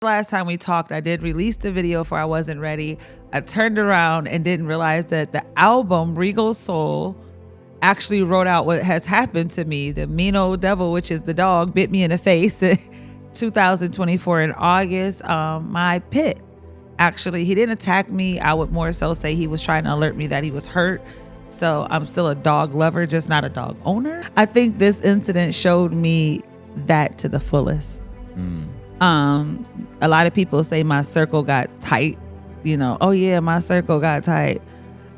Last time we talked, I did release the video for I Wasn't Ready. I turned around and didn't realize that the album Regal Soul actually wrote out what has happened to me. The mean old devil, which is the dog, bit me in the face in 2024 in August. My pit, actually, he didn't attack me. I would more so say he was trying to alert me that he was hurt. So I'm still a dog lover, just not a dog owner. I think this incident showed me that to the fullest. A lot of people say my circle got tight, oh yeah, my circle got tight.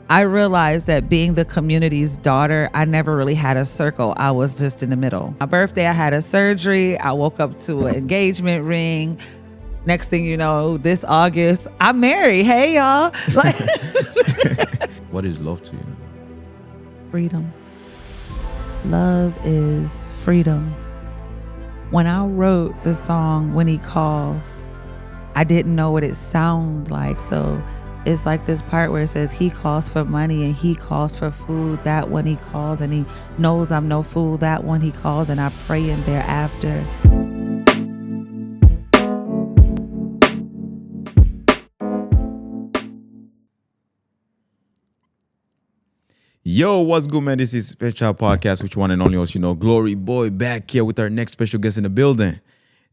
I realized that being the community's daughter, I never really had a circle. I was just in the middle. My birthday, I had a surgery. I woke up to an engagement ring. Next thing you know, this August, I'm married. Hey, y'all. What is love to you? Freedom. Love is freedom. When I wrote the song When He Calls, I didn't know what it sounded like. So it's like this part where it says he calls for money and he calls for food, that one he calls, and he knows I'm no fool, that one he calls, and I pray him thereafter. Yo, what's good, man? This is Special Podcast, which one and only host, Glory Boy, back here with our next special guest in the building.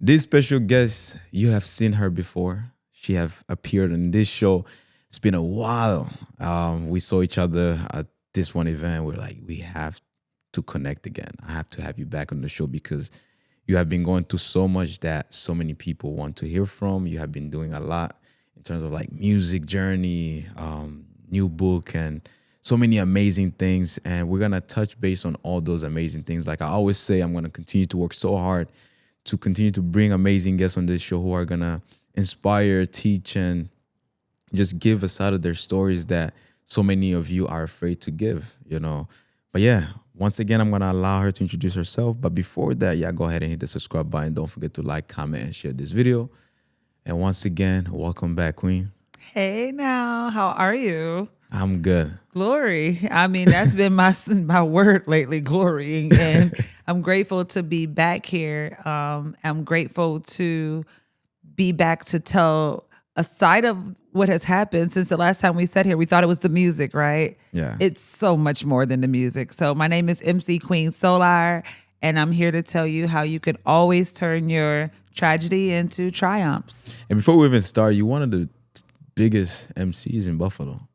This special guest, you have seen her before. She have appeared on this show. It's been a while. We saw each other at this one event. We're like, we have to connect again. I have to have you back on the show because you have been going through so much that so many people want to hear from. You have been doing a lot in terms of like music journey, new book, and so many amazing things. And we're going to touch base on all those amazing things. Like I always say, I'm going to continue to work so hard to continue to bring amazing guests on this show who are going to inspire, teach, and just give a side of their stories that so many of you are afraid to give, But yeah, once again, I'm going to allow her to introduce herself. But before that, go ahead and hit the subscribe button. Don't forget to like, comment, and share this video. And once again, welcome back, Queen. Hey now, how are you? I'm good. Glory. I mean, that's been my word lately, glorying. And I'm grateful to be back here. I'm grateful to be back to tell a side of what has happened since the last time we sat here. We thought it was the music, right? Yeah. It's so much more than the music. So my name is MC Queen Solar, and I'm here to tell you how you can always turn your tragedy into triumphs. And before we even start, you're one of the biggest MCs in Buffalo.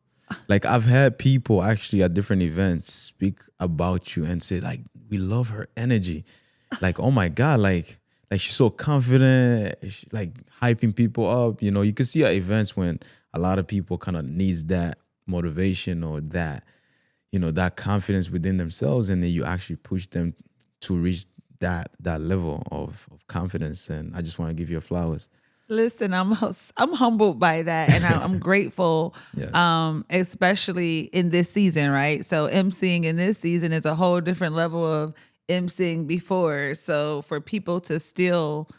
Like I've had people actually at different events speak about you and say like, we love her energy. Like, oh my God, like she's so confident, she's like hyping people up. You can see at events when a lot of people kind of needs that motivation or that, that confidence within themselves. And then you actually push them to reach that level of confidence. And I just want to give you flowers. Listen, I'm humbled by that, and I'm grateful, Yes. Especially in this season, right? So emceeing in this season is a whole different level of emceeing before. So for people to still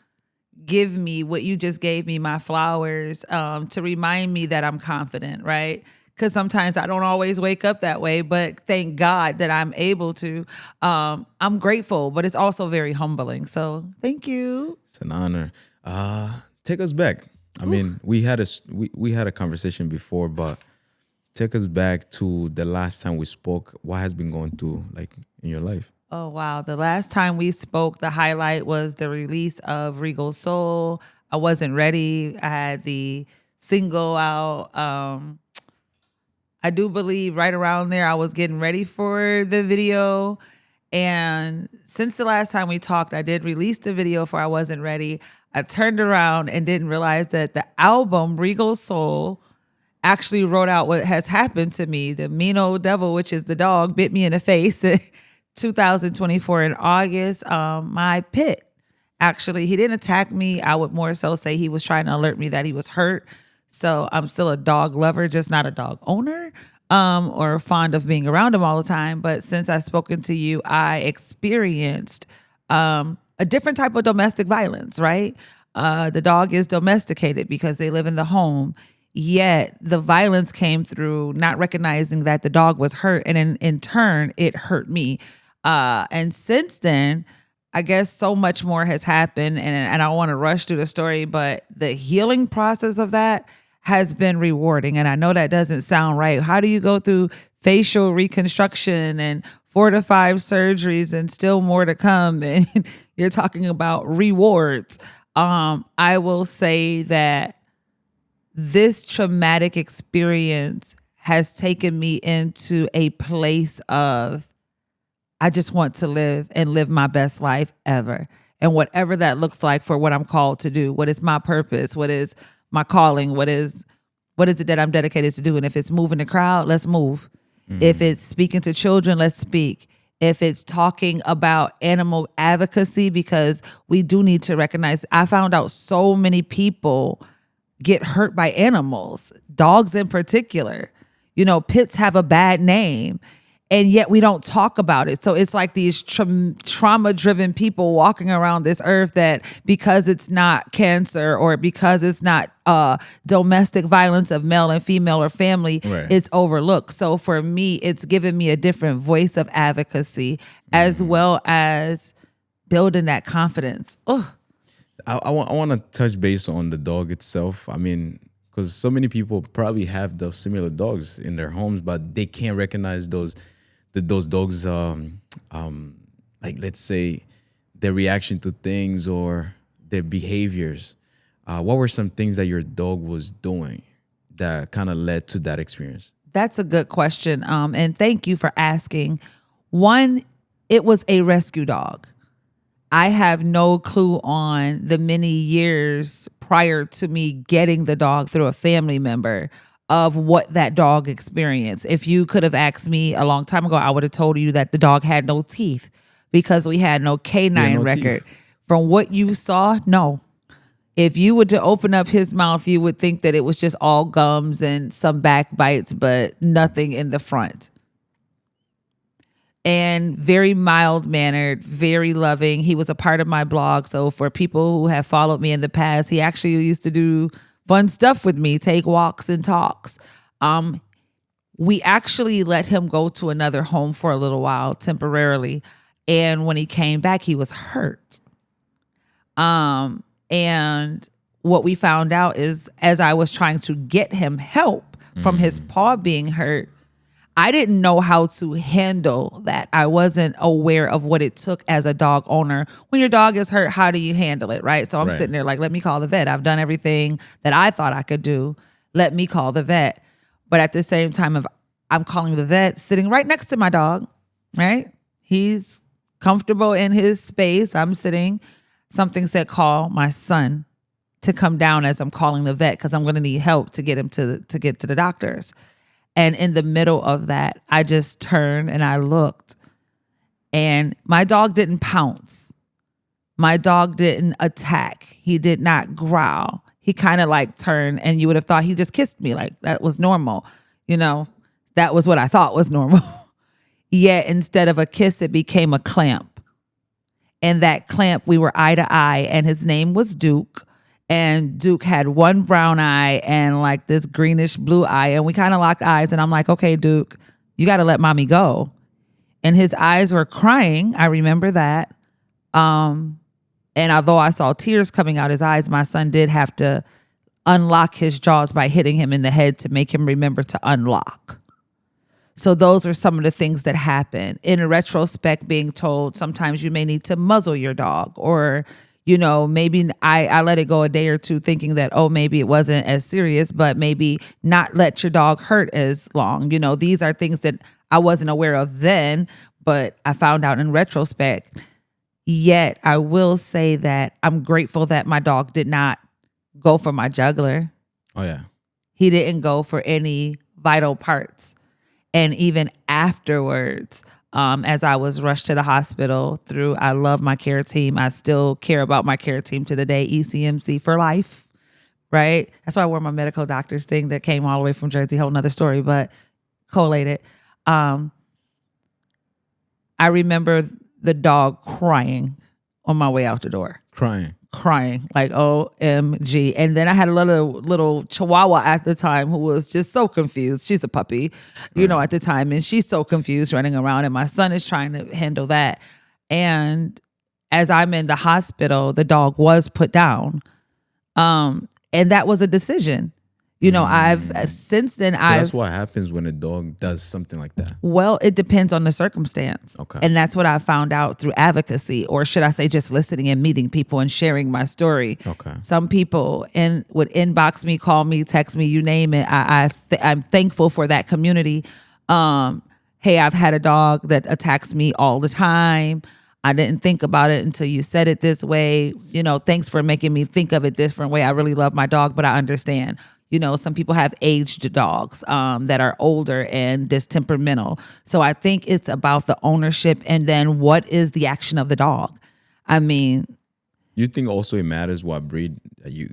give me what you just gave me, my flowers, to remind me that I'm confident, right? Because sometimes I don't always wake up that way, but thank God that I'm able to. I'm grateful, but it's also very humbling. So thank you. It's an honor. Take us back. I mean, we had a conversation before, but take us back to the last time we spoke. What has been going through like in your life? Oh, wow. The last time we spoke, the highlight was the release of Regal Soul. I Wasn't Ready. I had the single out. I do believe right around there I was getting ready for the video. And since the last time we talked, I did release the video for I Wasn't Ready. I turned around and didn't realize that the album Regal Soul actually wrote out what has happened to me. The mean old devil, which is the dog, bit me in the face in 2024 in August. My pit, actually, he didn't attack me. I would more so say he was trying to alert me that he was hurt. So I'm still a dog lover, just not a dog owner. Or fond of being around him all the time. But since I've spoken to you, I experienced a different type of domestic violence, right? The dog is domesticated because they live in the home. Yet the violence came through not recognizing that the dog was hurt. And in turn, it hurt me. And since then, I guess so much more has happened, and I don't want to rush through the story, but the healing process of that has been rewarding. And I know that doesn't sound right. How do you go through facial reconstruction and 4 to 5 surgeries and still more to come? And you're talking about rewards. I will say that this traumatic experience has taken me into a place of, I just want to live and live my best life ever. And whatever that looks like for what I'm called to do, what is my purpose, what is my calling, what is it that I'm dedicated to do? And if it's moving the crowd, let's move. If it's speaking to children, let's speak. If it's talking about animal advocacy, because we do need to recognize, I found out so many people get hurt by animals, dogs in particular. You know, pits have a bad name, and yet we don't talk about it. So it's like these trauma-driven people walking around this earth that because it's not cancer or because it's not domestic violence of male and female or family, Right. it's overlooked. So for me, it's given me a different voice of advocacy as well as building that confidence. Oh, I want to touch base on the dog itself. I mean, because so many people probably have those similar dogs in their homes, but they can't recognize those dogs. Like, let's say, their reaction to things or their behaviors. What were some things that your dog was doing that kind of led to that experience? that's a good question. And thank you for asking. One, it was a rescue dog. I have no clue on the many years prior to me getting the dog through a family member of what that dog experienced. If you could have asked me a long time ago, I would have told you that the dog had no teeth because we had no canine no record. teeth. From what you saw, no. If you were to open up his mouth, you would think that it was just all gums and some back bites, but nothing in the front. And very mild-mannered, very loving. He was a part of my blog. So for people who have followed me in the past, he actually used to do fun stuff with me, take walks and talks. We actually let him go to another home for a little while temporarily. And when he came back, he was hurt. And what we found out is as I was trying to get him help from his paw being hurt, I didn't know how to handle that. I wasn't aware of what it took as a dog owner. When your dog is hurt, how do you handle it, right? So I'm Right. sitting there like, let me call the vet. I've done everything that I thought I could do. Let me call the vet. But at the same time, if I'm calling the vet, sitting right next to my dog, right? He's comfortable in his space. I'm sitting. Something said, call my son to come down as I'm calling the vet because I'm going to need help to get him to get to the doctors. And in the middle of that, I just turned and I looked, and my dog didn't pounce. My dog didn't attack. He did not growl. He kind of like turned, and you would have thought he just kissed me. Like that was normal. You know, that was what I thought was normal. Yet instead of a kiss, it became a clamp. And that clamp, we were eye to eye, and his name was Duke. And Duke had one brown eye and like this greenish blue eye. And we kind of locked eyes. And I'm like, okay, Duke, you got to let mommy go. And his eyes were crying. I remember that. And although I saw tears coming out his eyes, my son did have to unlock his jaws by hitting him in the head to make him remember to unlock. So those are some of the things that happen. In retrospect, being told sometimes you may need to muzzle your dog, or you know, maybe I let it go a day or two thinking that, oh, maybe it wasn't as serious, but maybe not let your dog hurt as long. You know, these are things that I wasn't aware of then, but I found out in retrospect. Yet I will say that I'm grateful that my dog did not go for my jugular. Oh, yeah. He didn't go for any vital parts. And even afterwards, as I was rushed to the hospital I love my care team. I still care about my care team to the day, ECMC for life, right? That's why I wore my medical doctor's thing that came all the way from Jersey, whole nother story, but collated. I remember the dog crying on my way out the door. Crying. Like OMG. And then I had a little chihuahua at the time who was just so confused. She's a puppy, you know, at the time. And she's so confused running around. And my son is trying to handle that. And as I'm in the hospital, the dog was put down. And that was a decision. You know, I've since then So I've that's what happens when a dog does something like that. well, it depends on the circumstance. Okay. And that's what I found out through advocacy, or should I say just listening and meeting people and sharing my story. Okay. Some people would inbox me, call me, text me, you name it. I'm thankful for that community. Hey, I've had a dog that attacks me all the time. I didn't think about it until you said it this way. You know, thanks for making me think of it different way. I really love my dog, but I understand. You know, some people have aged dogs that are older and distemperamental. So I think it's about the ownership and then what is the action of the dog. I mean, You think also it matters what breed you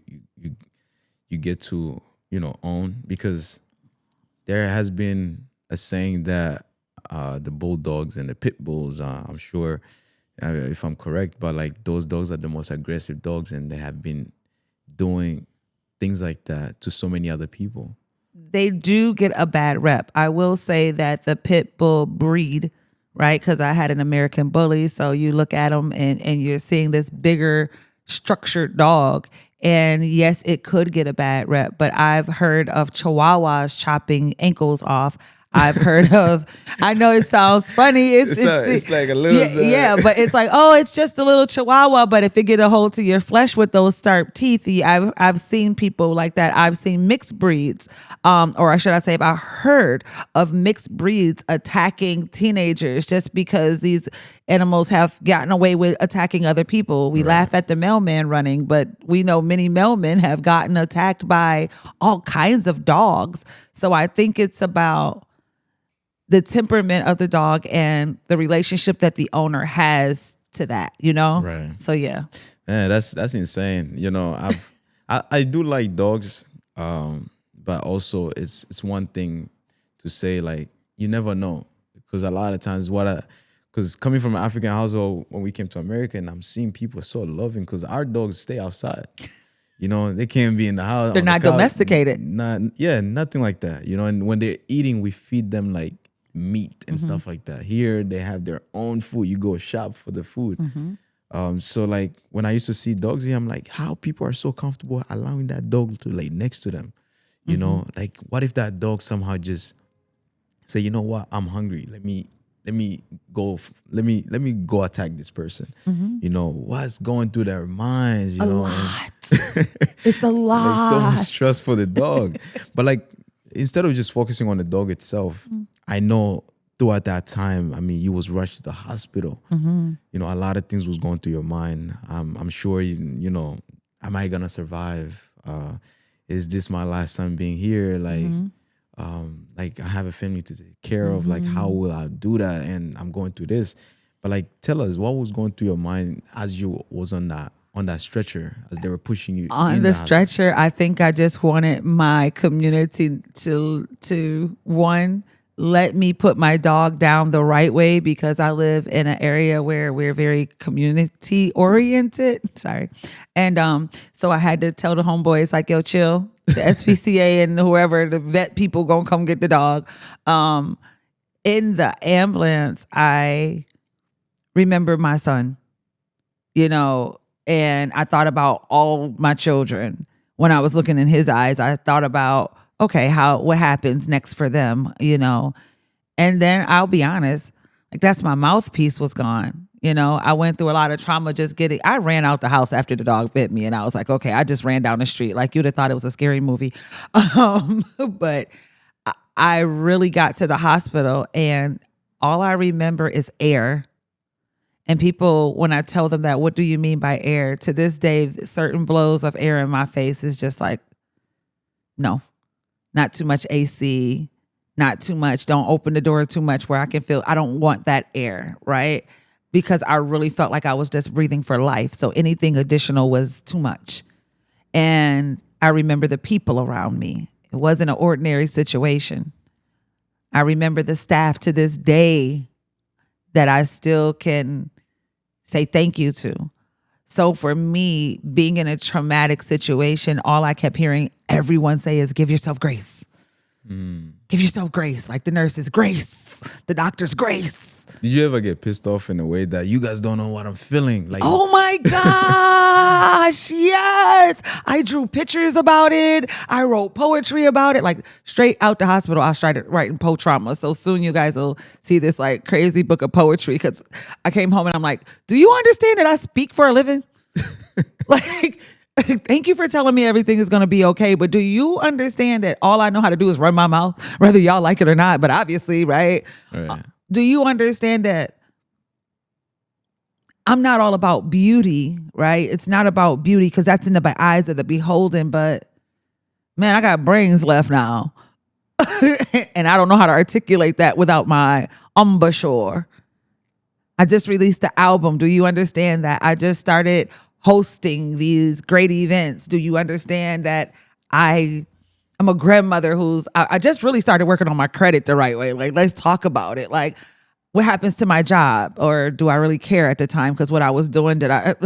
get to, you know, own? Because there has been a saying that the bulldogs and the pit bulls, I'm sure, if I'm correct, but like those dogs are the most aggressive dogs, and they have been doing things like that to so many other people. they do get a bad rep. I will say that the pit bull breed, right? Because I had an American bully. So you look at them and you're seeing this bigger, structured dog. And yes, it could get a bad rep, but I've heard of Chihuahuas chopping ankles off. I've heard of, I know it sounds funny. It's like a little yeah, but it's like, oh, it's just a little Chihuahua. But if it get a hold to your flesh with those sharp teeth, I've seen people like that. I've seen mixed breeds, or should I say, I've heard of mixed breeds attacking teenagers just because these animals have gotten away with attacking other people. We laugh at the mailman running, but we know many mailmen have gotten attacked by all kinds of dogs. So I think it's about the temperament of the dog and the relationship that the owner has to that, you know? Right. So yeah. Man, that's insane. You know, I do like dogs, but also it's one thing to say, like, you never know, because a lot of times because coming from an African household, when we came to America, and I'm seeing people so loving because our dogs stay outside. You know, they can't be in the house. They're on the not couch. domesticated. Nothing like that. You know, and when they're eating, we feed them like meat and stuff like that. Here, they have their own food. You go shop for the food. So like when I used to see dogs here, I'm like, how people are so comfortable allowing that dog to lay next to them. You know, like what if that dog somehow just say, you know what, I'm hungry. Let me go. Let me go attack this person. You know what's going through their minds. You know, It's a lot. like so much stress for the dog. But like instead of just focusing on the dog itself, I know throughout that time, I mean, you was rushed to the hospital. You know, a lot of things was going through your mind. I'm sure you know, am I gonna survive? Is this my last time being here? Like I have a family to take care of. Like, how will I do that? And I'm going through this. But like, tell us what was going through your mind as you was on that stretcher, as they were pushing you On in the hospital? stretcher, I think I just wanted my community to one, let me put my dog down the right way, because I live in an area where we're very community oriented. Sorry. And so I had to tell the homeboys, like, yo, chill. The SPCA and whoever, the vet people gonna come get the dog. In the ambulance, I remember my son, you know, and I thought about all my children. When I was looking in his eyes, I thought about, okay, what happens next for them, you know? And then I'll be honest, like that's my mouthpiece was gone. You know, I went through a lot of trauma I ran out the house after the dog bit me, and I was like, okay, I just ran down the street. Like you'd have thought it was a scary movie. But I really got to the hospital and all I remember is air. And people, when I tell them that, what do you mean by air? To this day, certain blows of air in my face is just like, no, not too much AC, not too much. Don't open the door too much where I can feel, I don't want that air, right? Because I really felt like I was just breathing for life. So anything additional was too much. And I remember the people around me. It wasn't an ordinary situation. I remember the staff to this day that I still can say thank you to. So for me, being in a traumatic situation, all I kept hearing everyone say is, give yourself grace. Give yourself grace. Like the nurses, grace. the doctor's grace. Did you ever get pissed off in a way that you guys don't know what I'm feeling? Like, Oh my gosh, yes. I drew pictures about it. I wrote poetry about it. Like straight out the hospital, I started writing poe-trauma. So soon you guys will see this like crazy book of poetry because I came home and I'm like, do you understand that I speak for a living? Like, thank you for telling me everything is going to be okay. But do you understand that all I know how to do is run my mouth, whether y'all like it or not? But obviously, right? Right. Do you understand that I'm not all about beauty, right? It's not about beauty because that's in the eyes of the beholden. But man, I got brains left now. And I don't know how to articulate that without my embouchure. I just released the album. Do you understand that? I just started hosting these great events. Do you understand that I'm a grandmother I just really started working on my credit the right way. Like, let's talk about it. Like, what happens to my job? Or do I really care at the time? Because what I was doing, like,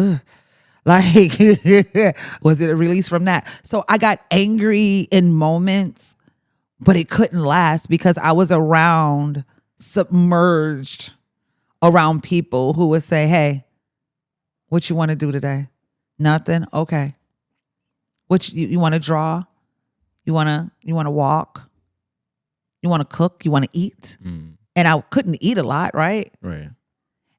was it a release from that? So I got angry in moments, but it couldn't last because I was submerged around people who would say, hey, what you want to do today? Nothing? Okay. What you want to draw? You want to walk? You want to cook? You want to eat? And I couldn't eat a lot, right? Right.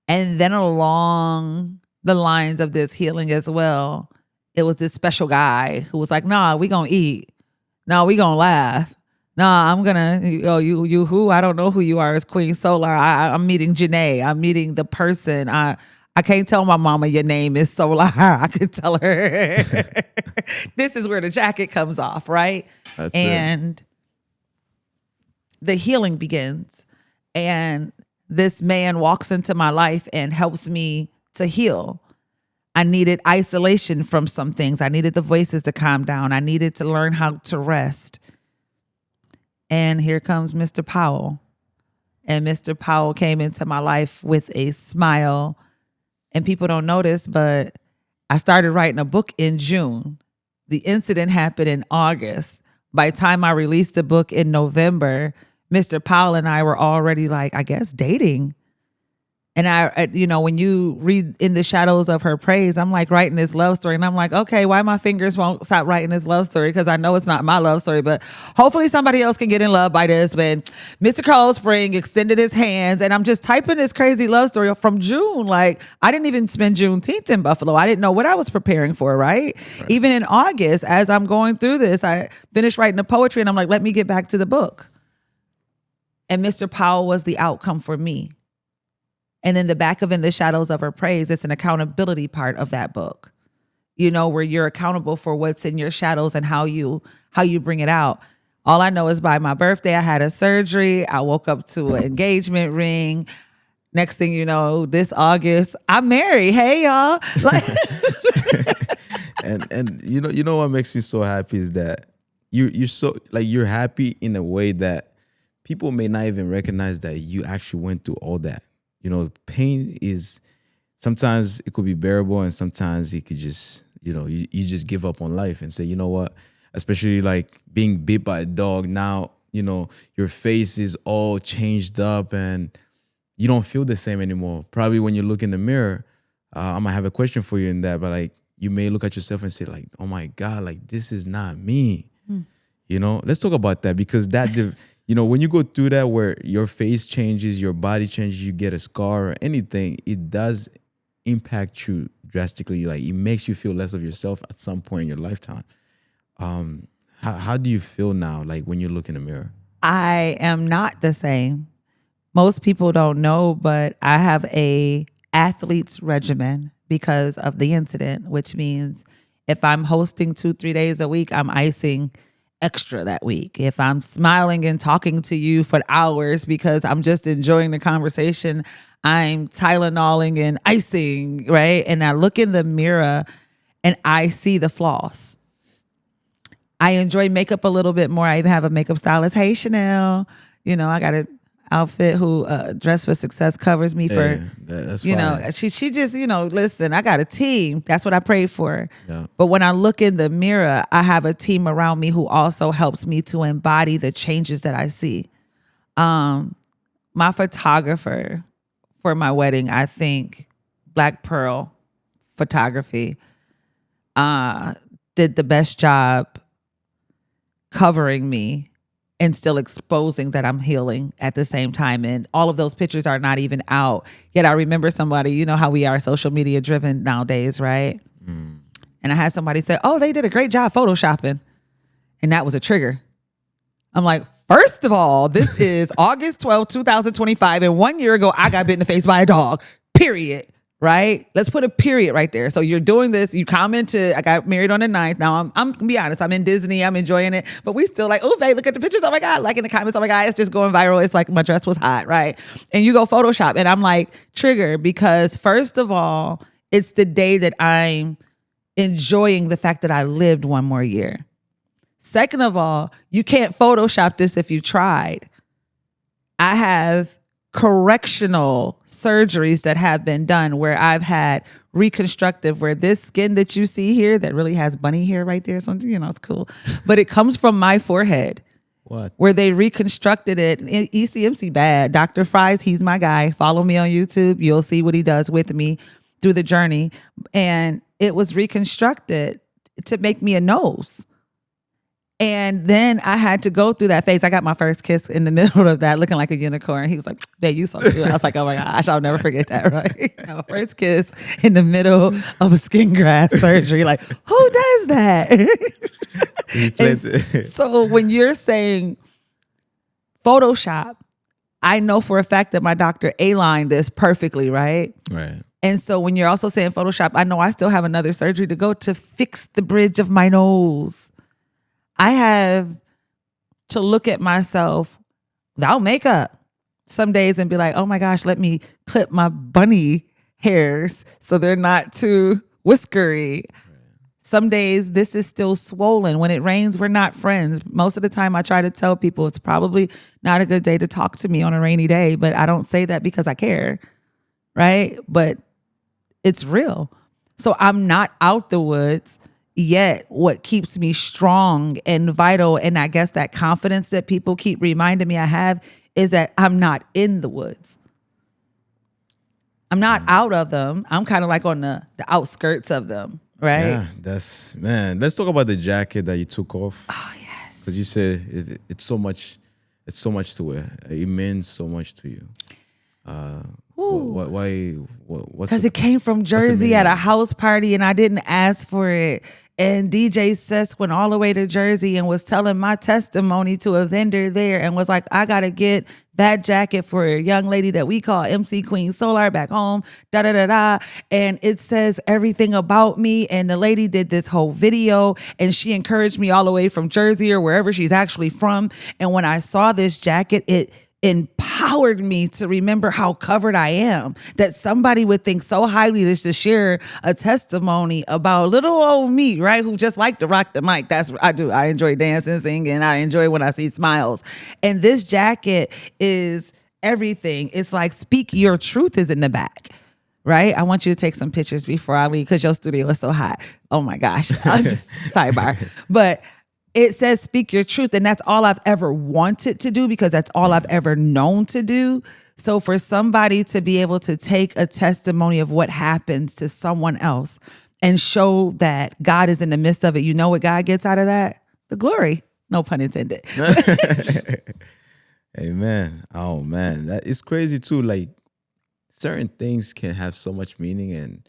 And then along the lines of this healing as well, it was this special guy who was like, nah, we gonna eat. Nah, we gonna laugh. Nah, I'm gonna, you who? I don't know who you are. It's Queen Solar. I'm meeting Janae. I'm meeting the person. I can't tell my mama your name is Solar. I can tell her. This is where the jacket comes off, right? That's and the healing begins. And this man walks into my life and helps me to heal. I needed isolation from some things. I needed the voices to calm down. I needed to learn how to rest. And here comes Mr. Powell. And Mr. Powell came into my life with a smile. And people don't notice, but I started writing a book in June. The incident happened in August. By the time I released the book in November, Mr. Powell and I were already like, I guess, dating. And when you read In the Shadows of Her Praise, I'm like writing this love story. And I'm like, okay, why my fingers won't stop writing this love story? Because I know it's not my love story, but hopefully somebody else can get in love by this. But Mr. Cold Spring extended his hands and I'm just typing this crazy love story from June. Like, I didn't even spend Juneteenth in Buffalo. I didn't know what I was preparing for, right? Even in August, as I'm going through this, I finished writing the poetry and I'm like, let me get back to the book. And Mr. Powell was the outcome for me. And in the back of In the Shadows of Her Praise, it's an accountability part of that book, where you're accountable for what's in your shadows and how you bring it out. All I know is by my birthday, I had a surgery. I woke up to an engagement ring. Next thing you know, this August, I'm married. Hey, y'all. and you know what makes me so happy is that you're so like you're happy in a way that people may not even recognize that you actually went through all that. Pain is sometimes it could be bearable and sometimes it could just, you just give up on life and say, you know what, especially like being bit by a dog. Now, your face is all changed up and you don't feel the same anymore. Probably when you look in the mirror, I might have a question for you in that, but like you may look at yourself and say like, oh my God, like this is not me. Let's talk about that because that when you go through that where your face changes, your body changes, you get a scar or anything, it does impact you drastically. Like it makes you feel less of yourself at some point in your lifetime. How do you feel now, like when you look in the mirror? I am not the same. Most people don't know, but I have a athlete's regimen because of the incident, which means if I'm hosting 2-3 days a week, I'm icing extra that week. If I'm smiling and talking to you for hours because I'm just enjoying the conversation, I'm Tylenoling and icing, right? And I look in the mirror and I see the flaws. I enjoy makeup a little bit more. I even have a makeup stylist. Hey, Chanel. I got an outfit who Dress for Success covers me for, that's fine. she just, listen, I got a team. That's what I prayed for. Yeah. But when I look in the mirror, I have a team around me who also helps me to embody the changes that I see. my photographer for my wedding, I think Black Pearl Photography, did the best job covering me and still exposing that I'm healing at the same time. And all of those pictures are not even out. Yet I remember somebody, you know how we are social media driven nowadays, right? And I had somebody say, oh, they did a great job photoshopping. And that was a trigger. I'm like, first of all, this is August 12th, 2025. And 1 year ago, I got bit in the face by a dog, period. Right? Let's put a period right there. So you're doing this. You commented, I got married on the 9th. Now I'm gonna be honest, I'm in Disney. I'm enjoying it. But we still like, oh, babe, look at the pictures. Oh my God. Like in the comments, oh my God, it's just going viral. It's like my dress was hot, right? And you go Photoshop. And I'm like, trigger, because first of all, it's the day that I'm enjoying the fact that I lived one more year. Second of all, you can't Photoshop this if you tried. I have correctional surgeries that have been done where I've had reconstructive, where this skin that you see here that really has bunny hair right there, something, you know, it's cool. But it comes from my forehead. What? Where they reconstructed it. ECMC bad. Dr. Fries, he's my guy. Follow me on YouTube. You'll see what he does with me through the journey. And it was reconstructed to make me a nose. And then I had to go through that phase. I got my first kiss in the middle of that, looking like a unicorn. He was like, "Babe, you so cute." I was like, "Oh my gosh, I'll never forget that." Right? My first kiss in the middle of a skin graft surgery. Like, who does that? So when you're saying Photoshop, I know for a fact that my doctor A-lined this perfectly, right? Right. And so when you're also saying Photoshop, I know I still have another surgery to go to fix the bridge of my nose. I have to look at myself without makeup some days and be like, oh my gosh, let me clip my bunny hairs so they're not too whiskery. Some days this is still swollen. When it rains, we're not friends. Most of the time I try to tell people it's probably not a good day to talk to me on a rainy day, but I don't say that because I care, right? But it's real. So I'm not out the woods. Yet what keeps me strong and vital, and I guess that confidence that people keep reminding me I have, is that I'm not in the woods. I'm not out of them. I'm kind of like on the outskirts of them, right? Yeah, that's, man. Let's talk about the jacket that you took off. Oh, yes. Because you said it's so much to it. It means so much to you. Why? Because it came from Jersey at a house party and I didn't ask for it. And DJ Sess went all the way to Jersey and was telling my testimony to a vendor there and was like, I got to get that jacket for a young lady that we call MC Queen Solar back home, da-da-da-da. And it says everything about me. And the lady did this whole video and she encouraged me all the way from Jersey or wherever she's actually from. And when I saw this jacket, it empowered me to remember how covered I am, that somebody would think so highly to share a testimony about little old me, right? Who just like to rock the mic. That's what I do. I enjoy dancing, singing. I enjoy when I see smiles. And this jacket is everything. It's like speak your truth is in the back. Right? I want you to take some pictures before I leave because your studio is so hot. Oh my gosh. Sidebar. But it says speak your truth, and that's all I've ever wanted to do because that's all I've ever known to do. So for somebody to be able to take a testimony of what happens to someone else and show that God is in the midst of it, you know what God gets out of that? The glory. No pun intended. Amen. Oh man, that is crazy too. Like certain things can have so much meaning, and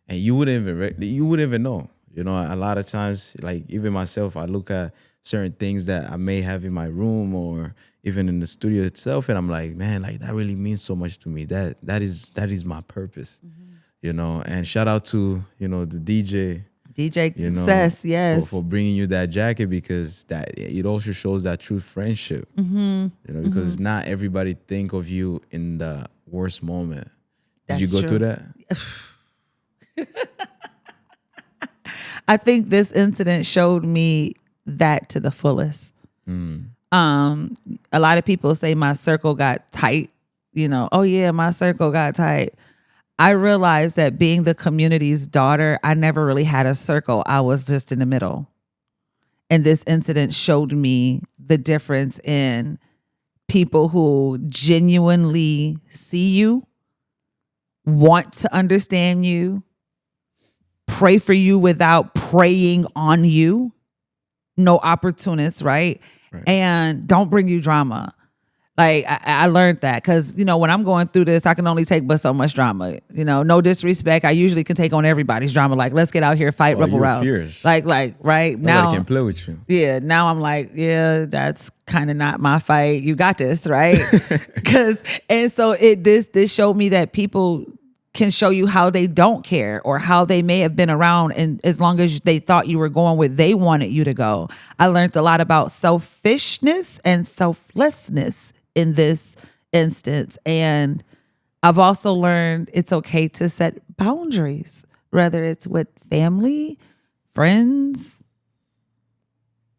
you wouldn't even know. You know, a lot of times, like even myself, I look at certain things that I may have in my room or even in the studio itself, and I'm like, man, like that really means so much to me. That is my purpose, you know. And shout out to the DJ, Sess, yes, for bringing you that jacket, because that it also shows that true friendship, because not everybody think of you in the worst moment. Did you go through that? I think this incident showed me that to the fullest. A lot of people say my circle got tight. Oh yeah, my circle got tight. I realized that being the community's daughter, I never really had a circle. I was just in the middle. And this incident showed me the difference in people who genuinely see you, want to understand you, pray for you without praying on you. No opportunists, right? And don't bring you drama. Like I learned that because when I'm going through this, I can only take but so much drama. No disrespect. I usually can take on everybody's drama. Like, let's get out here, fight, rebel, you're rouse. fierce. Like right Nobody now can play with you. Yeah, now I'm like, yeah, that's kind of not my fight. You got this, right? So this showed me that people can show you how they don't care or how they may have been around, and as long as they thought you were going where they wanted you to go. I learned a lot about selfishness and selflessness in this instance, and I've also learned it's okay to set boundaries, whether it's with family, friends.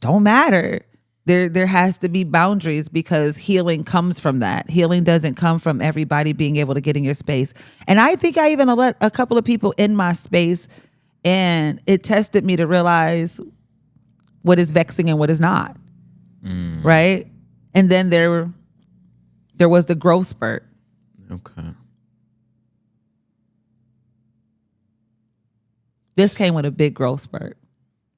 Don't matter. There has to be boundaries because healing comes from that. Healing doesn't come from everybody being able to get in your space. And I think I even let a couple of people in my space, and it tested me to realize what is vexing and what is not. Right? And then there was the growth spurt. Okay. This came with a big growth spurt.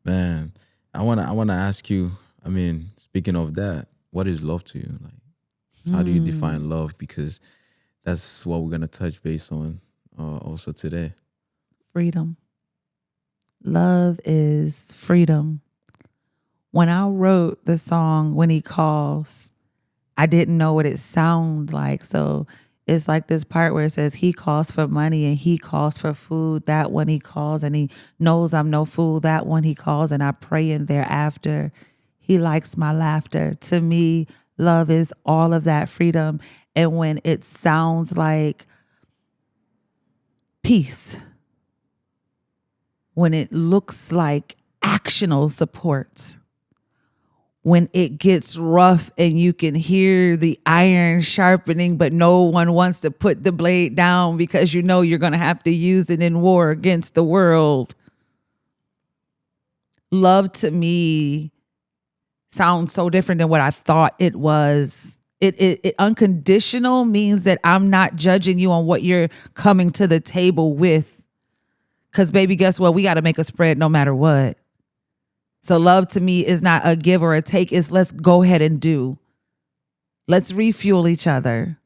Man, I wanna ask you, I mean, speaking of that, what is love to you? Like, how do you define love? Because that's what we're gonna touch base on also today. Freedom. Love is freedom. When I wrote the song When He Calls, I didn't know what it sounded like. So it's like this part where it says he calls for money and he calls for food. That one he calls, and he knows I'm no fool. That one he calls, and I pray in thereafter. He likes my laughter. To me, love is all of that freedom. And when it sounds like peace, when it looks like actional support, when it gets rough and you can hear the iron sharpening, but no one wants to put the blade down because you're going to have to use it in war against the world. Love to me sounds so different than what I thought it was. It unconditional means that I'm not judging you on what you're coming to the table with. Because baby, guess what? We got to make a spread no matter what. So love to me is not a give or a take. It's let's go ahead and do. Let's refuel each other.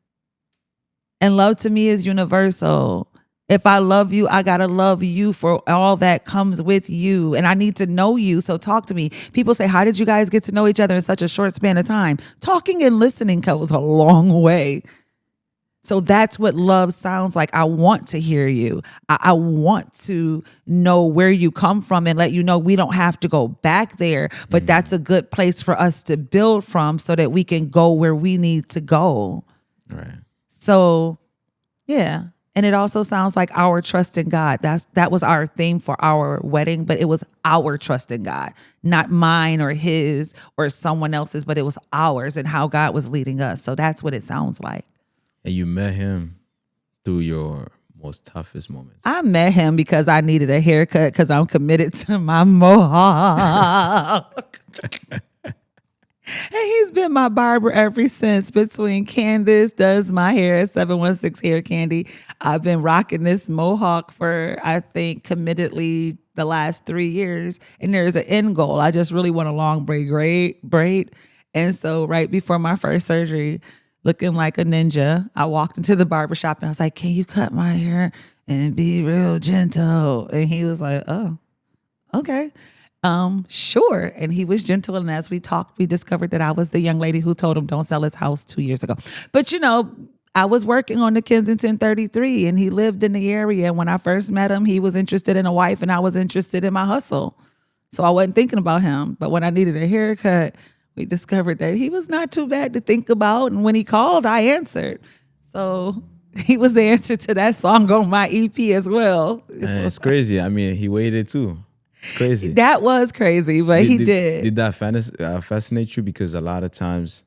And love to me is universal. If I love you, I got to love you for all that comes with you. And I need to know you. So talk to me. People say, how did you guys get to know each other in such a short span of time? Talking and listening goes a long way. So that's what love sounds like. I want to hear you. I want to know where you come from and let you know we don't have to go back there, but that's a good place for us to build from so that we can go where we need to go. Right. So, yeah. And it also sounds like our trust in God. That was our theme for our wedding, but it was our trust in God, not mine or his or someone else's, but it was ours and how God was leading us. So that's what it sounds like. And you met him through your most toughest moments. I met him because I needed a haircut because I'm committed to my mohawk. And he's been my barber ever since. Between Candace does my hair at 716 Hair Candy, I've been rocking this mohawk for, I think, committedly the last 3 years. And there's an end goal. I just really want a long braid. And so right before my first surgery, looking like a ninja, I walked into the barbershop and I was like, can you cut my hair and be real gentle? And he was like, oh, okay. Sure. And he was gentle. And as we talked, we discovered that I was the young lady who told him don't sell his house 2 years ago. But I was working on the Kensington 33 and he lived in the area. And when I first met him, he was interested in a wife and I was interested in my hustle. So I wasn't thinking about him. But when I needed a haircut, we discovered that he was not too bad to think about. And when he called, I answered. So he was the answer to that song on my EP as well. And it's crazy. I mean, he waited too. It's crazy. That was crazy, but he did. Did that fascinate you? Because a lot of times,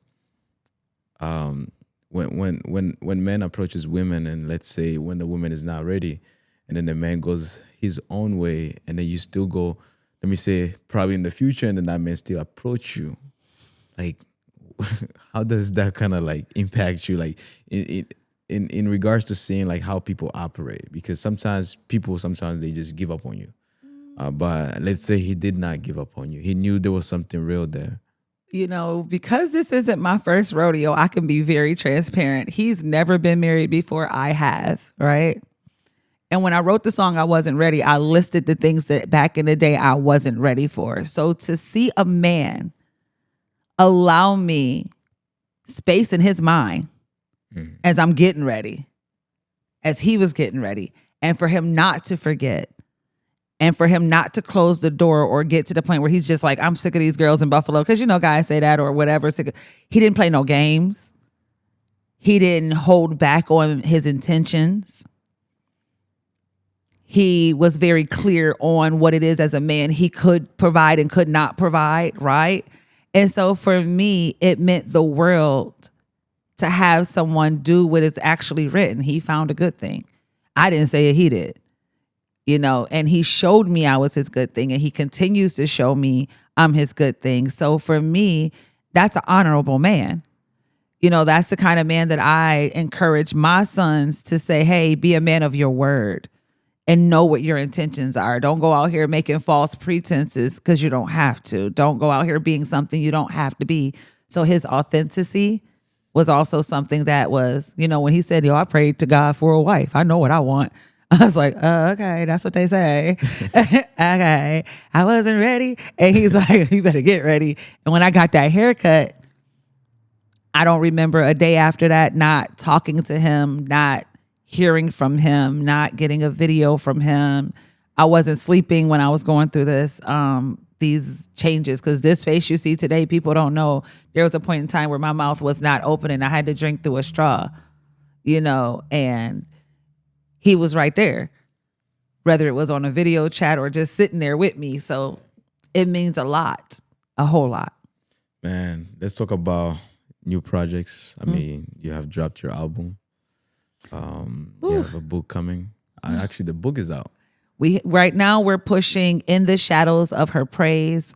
when men approaches women, and let's say when the woman is not ready, and then the man goes his own way, and then you still go, let me say, probably in the future, and then that man still approach you. Like, how does that kind of like impact you, like in regards to seeing like how people operate? Because sometimes they just give up on you. But let's say he did not give up on you. He knew there was something real there. You know, because this isn't my first rodeo, I can be very transparent. He's never been married before. I have, right? And when I wrote the song, I wasn't ready. I listed the things that back in the day I wasn't ready for. So to see a man allow me space in his mind as I'm getting ready, as he was getting ready, and for him not to forget, and for him not to close the door or get to the point where he's just like, I'm sick of these girls in Buffalo. Because, you know, guys say that or whatever. He didn't play no games. He didn't hold back on his intentions. He was very clear on what it is as a man he could provide and could not provide, right? And so for me, it meant the world to have someone do what is actually written. He found a good thing. I didn't say it, he did. You know, and he showed me I was his good thing, and he continues to show me I'm his good thing. So for me, that's an honorable man. You know, that's the kind of man that I encourage my sons to say, hey, be a man of your word and know what your intentions are. Don't go out here making false pretenses because you don't have to. Don't go out here being something you don't have to be. So his authenticity was also something that was, you know, when he said, yo, I prayed to God for a wife. I know what I want. I was like, okay, that's what they say. Okay, I wasn't ready. And he's like, you better get ready. And when I got that haircut, I don't remember a day after that not talking to him, not hearing from him, not getting a video from him. I wasn't sleeping when I was going through these changes, because this face you see today, people don't know. There was a point in time where my mouth was not open and I had to drink through a straw, you know, and he was right there, whether it was on a video chat or just sitting there with me. So it means a lot, a whole lot. Man, let's talk about new projects. I mean, you have dropped your album. You have a book coming. Actually, the book is out. Right now we're pushing In the Shadows of Her Praise,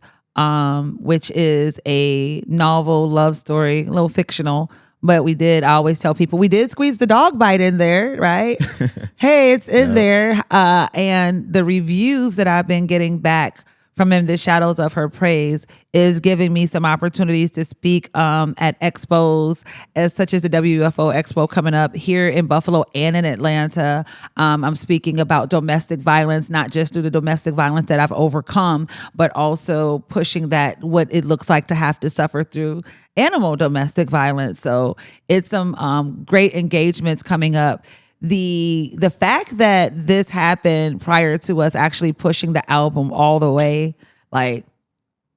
which is a novel love story, a little fictional. But I always tell people, we did squeeze the dog bite in there, right? Hey, it's in there. And the reviews that I've been getting back from In the Shadows of Her Praise is giving me some opportunities to speak at expos, such as the WFO Expo coming up here in Buffalo and in Atlanta. I'm speaking about domestic violence, not just through the domestic violence that I've overcome, but also pushing that what it looks like to have to suffer through animal domestic violence. So it's some great engagements coming up. The fact that this happened prior to us actually pushing the album all the way, like,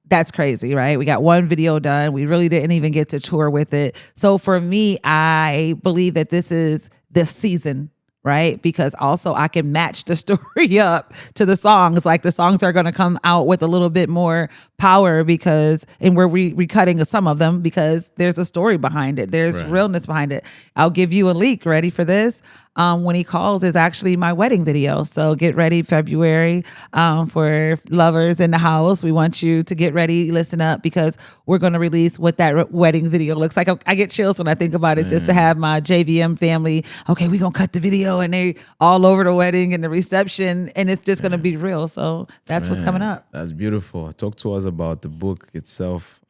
that's crazy, right? We got one video done. We really didn't even get to tour with it. So for me, I believe that this is the season, right? Because also I can match the story up to the songs. Like, the songs are going to come out with a little bit more power and we're recutting some of them because there's a story behind it. There's realness behind it. I'll give you a leak. Ready for this? When He Calls is actually my wedding video. So get ready February for lovers in the house. We want you to get ready, listen up, because we're going to release what that wedding video looks like. I get chills when I think about it, just to have my JVM family. Okay, we're going to cut the video and they all over the wedding and the reception, and it's just going to be real. So that's what's coming up. That's beautiful. Talk to us about the book itself.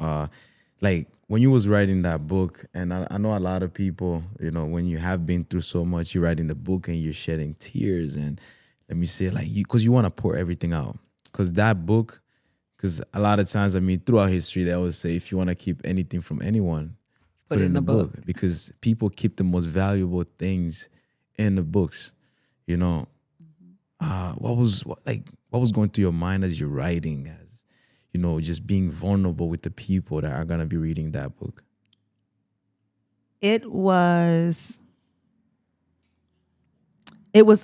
Like, when you was writing that book, and I know a lot of people, you know, when you have been through so much, you're writing the book and you're shedding tears, and let me say, like, because you want to pour everything out. Because that book, because a lot of times, I mean, throughout history, they always say, if you want to keep anything from anyone, put it in the book. Because people keep the most valuable things in the books, you know. What was going through your mind as you're writing, as you know, just being vulnerable with the people that are going to be reading that book? It was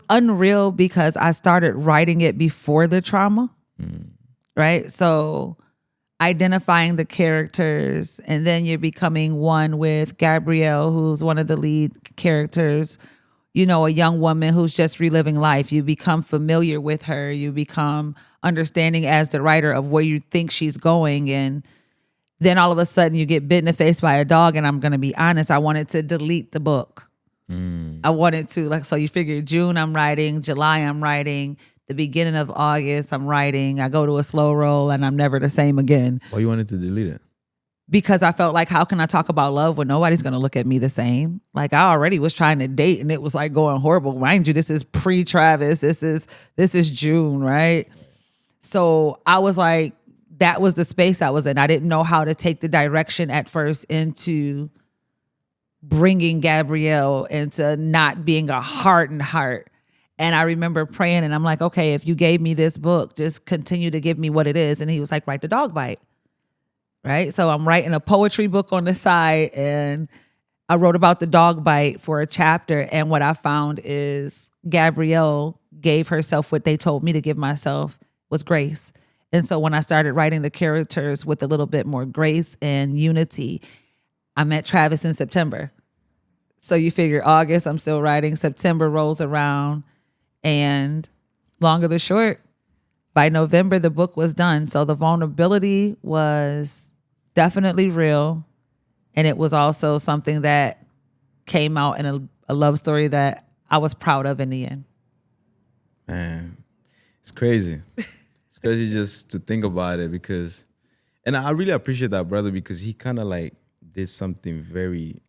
unreal because I started writing it before the trauma, right? So identifying the characters, and then you're becoming one with Gabrielle, who's one of the lead characters, you know, a young woman who's just reliving life. You become familiar with her. You become understanding as the writer of where you think she's going. And Then all of a sudden you get bit in the face by a dog, and I'm gonna be honest, I wanted to delete the book. I wanted to, like, so you figure June I'm writing, July I'm writing, the beginning of August I'm writing. I go to a slow roll and I'm never the same again. Why you wanted to delete it? Because I felt like, how can I talk about love when nobody's gonna look at me the same? Like, I already was trying to date and it was like going horrible. Mind you, this is pre-Travis. This is June, right? So I was like, that was the space I was in. I didn't know how to take the direction at first into bringing Gabrielle into not being a hardened heart. And I remember praying and I'm like, okay, if you gave me this book, just continue to give me what it is. And he was like, write the dog bite. Right. So I'm writing a poetry book on the side, and I wrote about the dog bite for a chapter. And what I found is Gabrielle gave herself what they told me to give myself, was grace. And so when I started writing the characters with a little bit more grace and unity, I met Travis in September. So you figure August, I'm still writing. September rolls around, and longer the short, by November, the book was done. So the vulnerability was definitely real. And it was also something that came out in a love story that I was proud of in the end. Man, it's crazy. It's crazy just to think about it, because, and I really appreciate that brother, because he kind of like did something very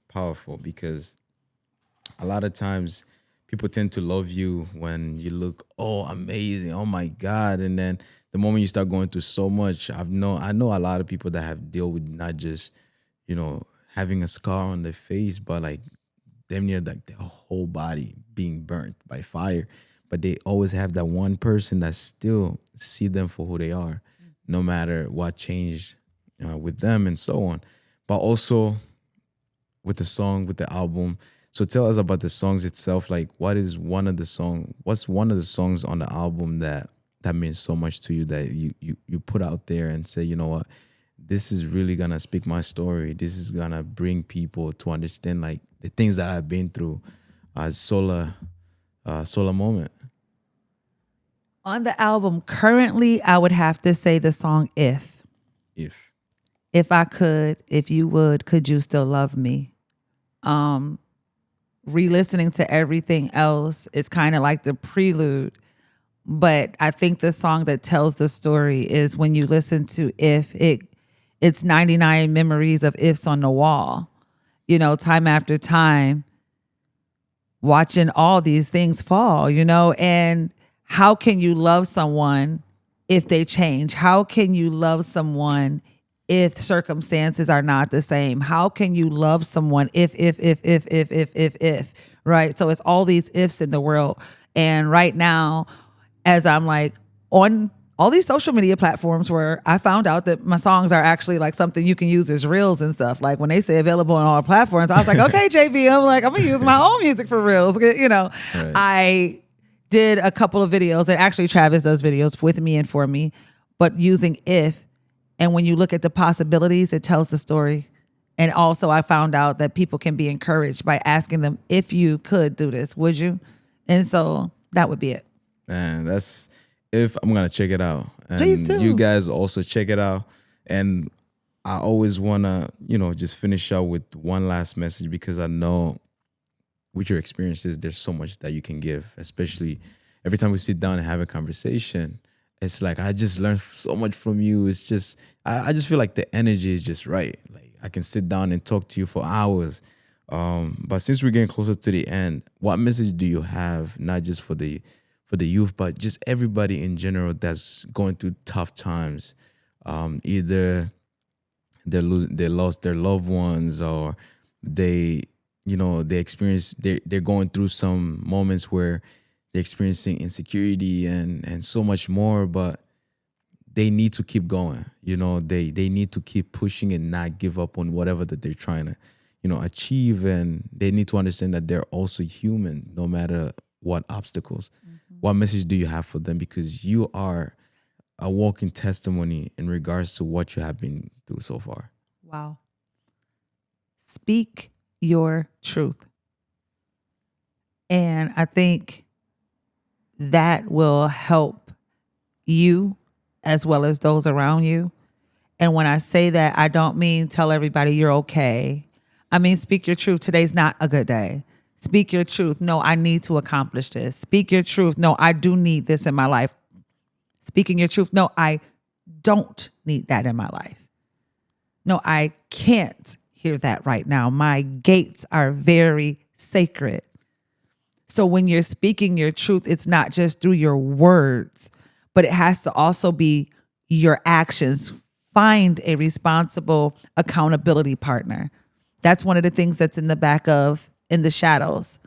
powerful, because a lot of times people tend to love you when you look, oh, amazing, oh my God. And then the moment you start going through so much, I know a lot of people that have dealt with not just, having a scar on their face, but like damn near like their whole body being burnt by fire. But they always have that one person that still see them for who they are, no matter what changed with them and so on. But also with the song, with the album. So tell us about the songs itself. Like, what's one of the songs on the album that means so much to you, that you put out there and say, you know what, this is really gonna speak my story. This is gonna bring people to understand like the things that I've been through. Solar Moment. On the album, currently, I would have to say the song If. If I could, if you would, could you still love me? Re-listening to everything else is kind of like the prelude. But I think the song that tells the story is when you listen to If, it's 99 memories of ifs on the wall. Time after time, watching all these things fall, and how can you love someone if they change? How can you love someone if circumstances are not the same? How can you love someone if, right? So it's all these ifs in the world. And right now, as I'm like on all these social media platforms, where I found out that my songs are actually like something you can use as reels and stuff. Like when they say available on all platforms, I was like, okay, JV, I'm gonna use my own music for reels. Right. I did a couple of videos, and actually Travis does videos with me and for me, but using If. And when you look at the possibilities, it tells the story. And also I found out that people can be encouraged by asking them, if you could do this, would you? And so that would be it. Man, that's If. I'm gonna check it out. And please do. You guys also check it out. And I always wanna, just finish out with one last message, because I know with your experiences, there's so much that you can give, especially every time we sit down and have a conversation. It's like, I just learned so much from you. It's just, I just feel like the energy is just right. Like I can sit down and talk to you for hours. But since we're getting closer to the end, what message do you have, not just for the youth, but just everybody in general that's going through tough times? Either they lost their loved ones, or they experience, they're going through some moments where they're experiencing insecurity and so much more, but they need to keep going. They need to keep pushing and not give up on whatever that they're trying to, achieve. And they need to understand that they're also human, no matter what obstacles. Mm-hmm. What message do you have for them? Because you are a walking testimony in regards to what you have been through so far. Wow. Speak your truth. And I think that will help you as well as those around you. And when I say that, I don't mean tell everybody you're okay. I mean, speak your truth. Today's not a good day. Speak your truth. No, I need to accomplish this. Speak your truth. No, I do need this in my life. Speaking your truth. No, I don't need that in my life. No, I can't hear that right now. My gates are very sacred. So when you're speaking your truth, it's not just through your words, but it has to also be your actions. Find a responsible accountability partner. That's one of the things that's in the back of In the Shadows.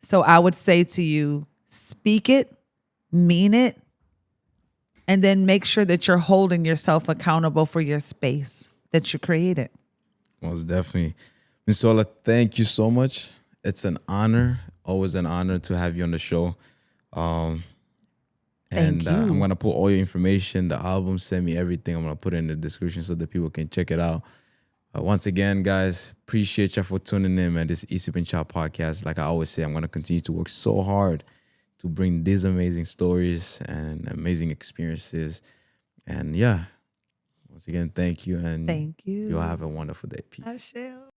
So I would say to you, speak it, mean it, and then make sure that you're holding yourself accountable for your space that you created. Most definitely. Miss Ola, thank you so much. It's an honor, always an honor to have you on the show. Thank you. I'm going to put all your information, the album, send me everything. I'm going to put it in the description so that people can check it out. Once again, guys, appreciate you for tuning in, man. This Isip and Cha podcast. Like I always say, I'm going to continue to work so hard to bring these amazing stories and amazing experiences. And yeah, once again, thank you. And Thank you. you'll have a wonderful day. Peace. I shall.